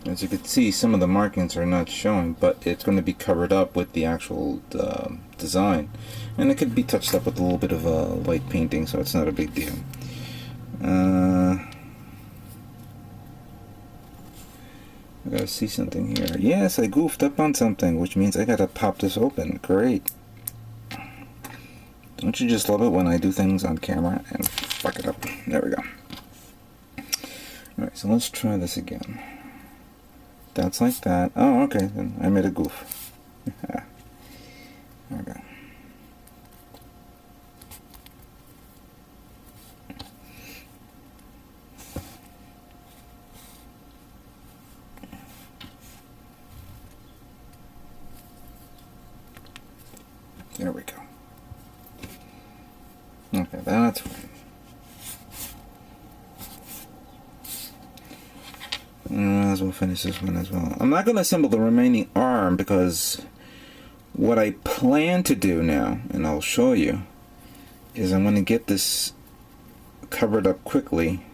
As you can see, some of the markings are not showing, but it's going to be covered up with the actual design. And it could be touched up with a little bit of light painting, so it's not a big deal. I gotta see something here. Yes, I goofed up on something, which means I gotta pop this open. Great. Don't you just love it when I do things on camera and fuck it up? There we go. Alright, so let's try this again. That's like that. Oh, okay, then I made a goof. There we go. There we go. Okay, that's fine. Might as well finish this one as well. I'm not going to assemble the remaining arm because what I plan to do now, and I'll show you, is I'm going to get this covered up quickly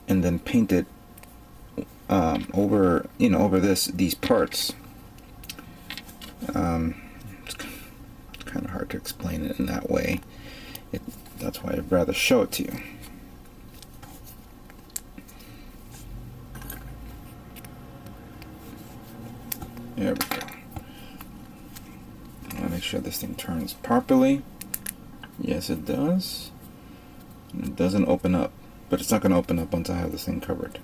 and then paint it over, over these parts. It's kind of hard to explain it in that way. That's why I'd rather show it to you. There we go. I want to make sure this thing turns properly. Yes, it does. It doesn't open up, but it's not going to open up once I have this thing covered.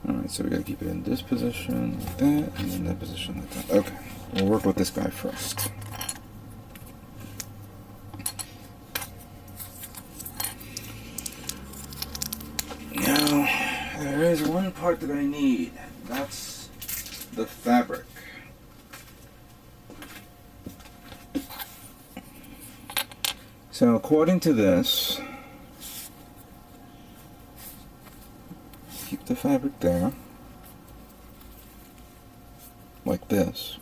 Alright, so we got to keep it in this position like that, and in that position like that. Okay, we'll work with this guy first. Now, there is one part that I need. That's the fabric. So according to this, keep the fabric there, like this.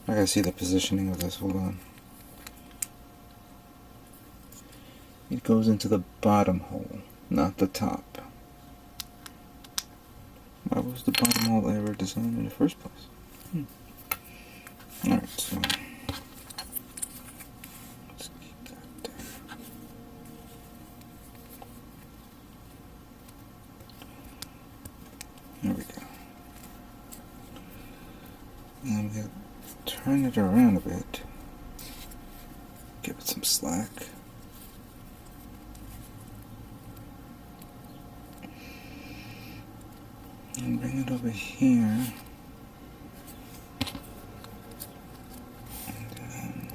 I gotta see the positioning of this, hold on. It goes into the bottom hole, not the top. Why was the bottom hole ever designed in the first place? Alright, so let's keep that there. There we go. And I'm going to turn it around a bit. Give it some slack. And bring it over here. And then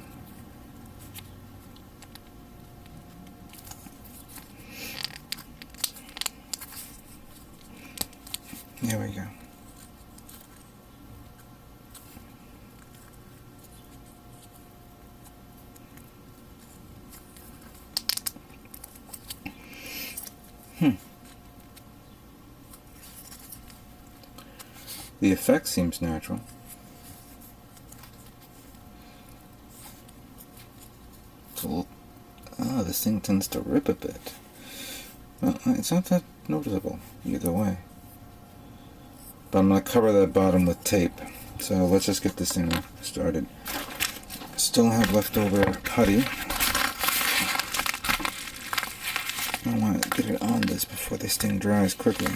there we go. The effect seems natural. It's a little, this thing tends to rip a bit. Well, it's not that noticeable either way. But I'm going to cover that bottom with tape. So let's just get this thing started. Still have leftover putty. I want to get it on this before this thing dries quickly.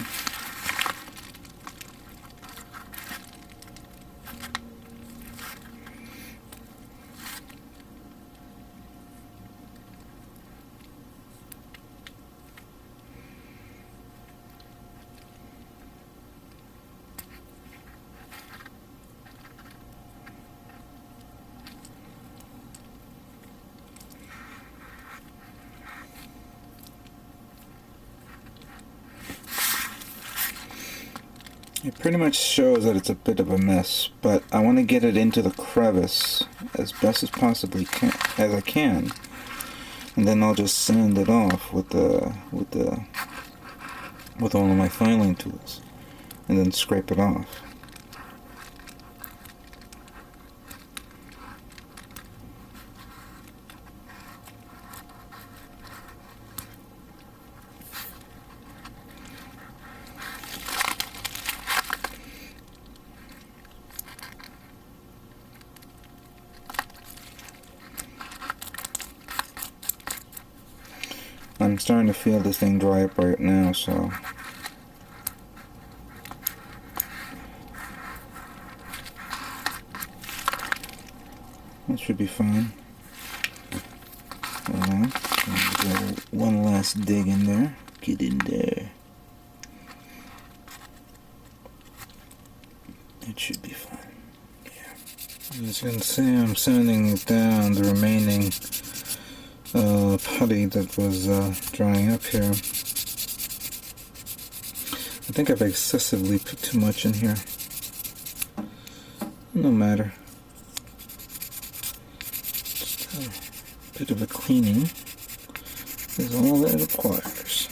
It pretty much shows that it's a bit of a mess, but I want to get it into the crevice as best as possibly as I can, and then I'll just sand it off with one of my filing tools, and then scrape it off. starting to feel this thing dry up right now, so that should be fine. One last dig in there. Get in there. It should be fine. Yeah. As you can see, I'm sanding down the remaining putty that was drying up here. I think I've excessively put too much in here. No matter. Just a bit of a cleaning is all that it requires.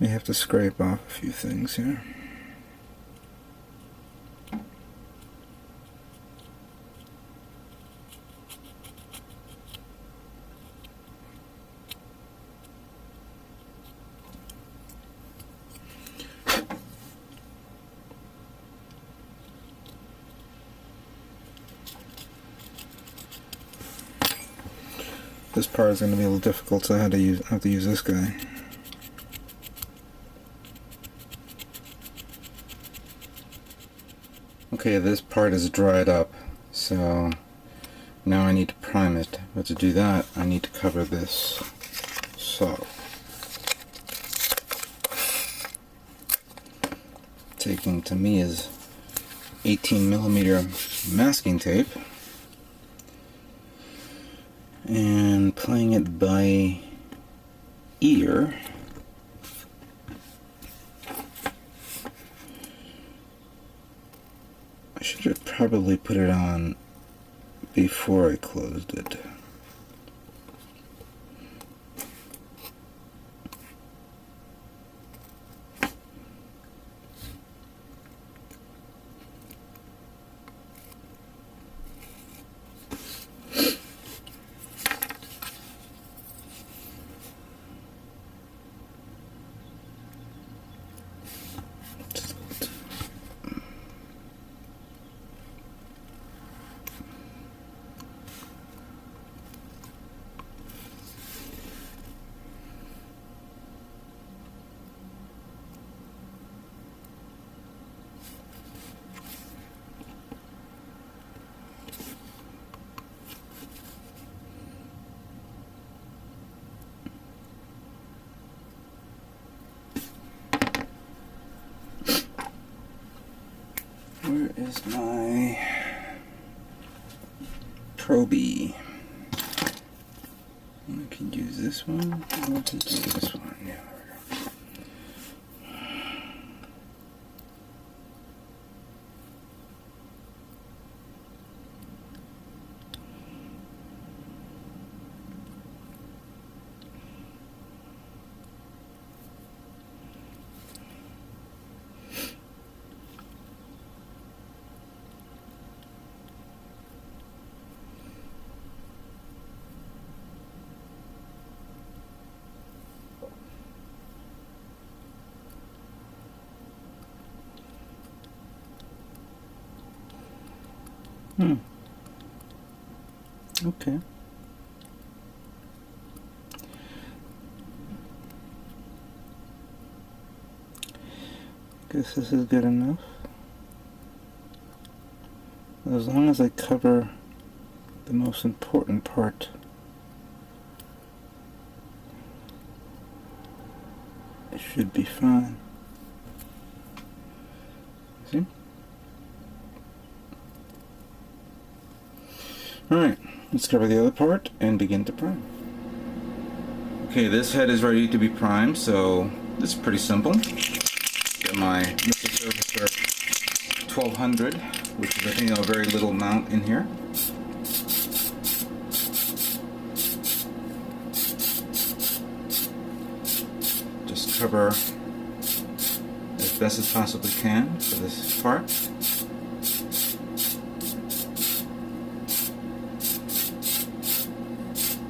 May have to scrape off a few things here. This part is going to be a little difficult, so I have to use this guy. Okay, this part is dried up, so now I need to prime it. But to do that, I need to cover this. So, taking Tamiya's 18mm masking tape and playing it by ear. I should have probably put it on before I closed it. Where is my Proby? I can use this one, or I can use this one. Yeah, there Okay. Guess this is good enough. As long as I cover the most important part. It should be fine. See? Alright, let's cover the other part and begin to prime. Okay, this head is ready to be primed, so it's pretty simple. Get my Mr. Servicer 1200, which is I think a very little mount in here. Just cover as best as possibly can for this part.